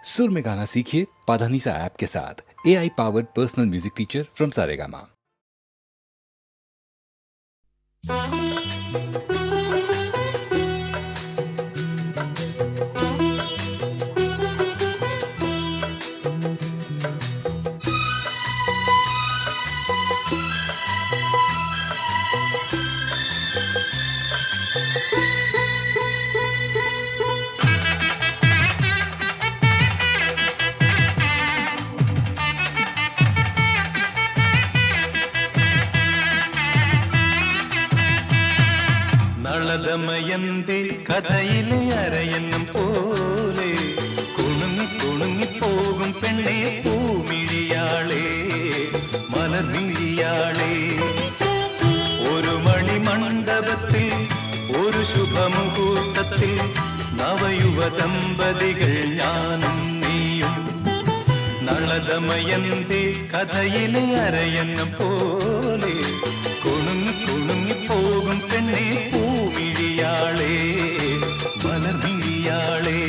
सुर में गाना सीखिए पाधानीसा ऐप के साथ। AI powered personal music teacher from Saregama. Nala Damayanti കഥയിലെ അരയന്നം പോലെ കുണുങ്ങി കുണുങ്ങി പോകും പെണ്ണെ പൂമിഴിയാളെ മലർമിഴിയാളെ ഒരു മണിമണ്ഡപത്തിൽ ഒരു ശുഭമുഹൂർത്തത്തിൽ നവയുവ ദമ്പതികൾ ഞാനും നീയും നളദമയന്തി കഥയിലെ അരയന്നം പോലെ കുണുങ്ങി കുണുങ്ങി പോകും പെണ്ണെ പൂമിഴിയാളെ മലർമിഴിയാളെ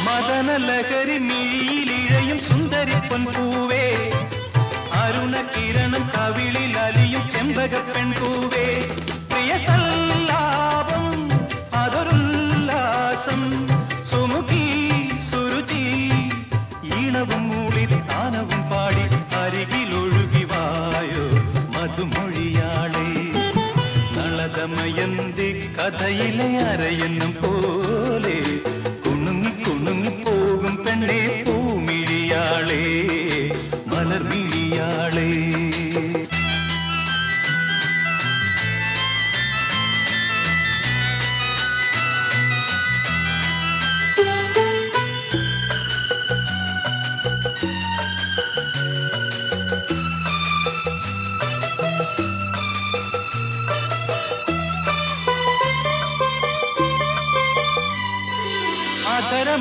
മദനലഹരി മിഴിയിലിഴയും സുന്ദരി പൊൻപൂവേ അരുണകിരണം കവിളിൽ അലിയും ചെമ്പക പെൺപൂവേ പ്രിയ സല്ലാപം അതൊരുല്ലാസം സുമുഖി സുരുചി ഈണവും മൂളി താനവും പാടി അരികിലൊഴുകി വായോ മധുമൊഴിയാളെ നളദമയന്തി കഥയിലെ അരയന്നം പോലെ പോകും പെണ്ണെ പൂമിഴിയാളെ മലർമിഴിയാളെ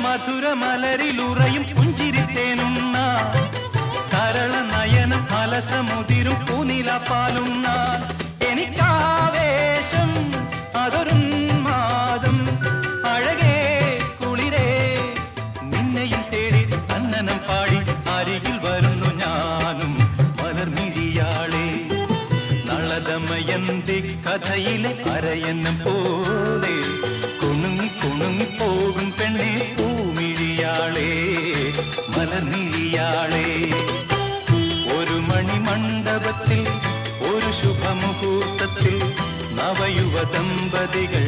മധുര മലരിലുറയും പുഞ്ചിരിത്തേനുന്ന കരള നയനം അലസമുതിരും പൂനിലപ്പാലുന്ന എനിക്കാവേശം അതൊരുന്മാദം അഴകേ കുളിരേ നിന്നെയും തേടി അന്നനം പാടി അരികിൽ വരുന്നു ഞാനും മലർമിഴിയാളെ നളദമയന്തി കഥയിലെ അരയന്നം പോലെ കുണുങ്ങി കുണുങ്ങി പോകും പെണ്ണെ പൂമിഴിയാളെ മലർമിഴിയാളെ ഒരു മണിമണ്ഡപത്തിൽ ഒരു ശുഭമുഹൂർത്തത്തിൽ നവയുവ ദമ്പതികൾ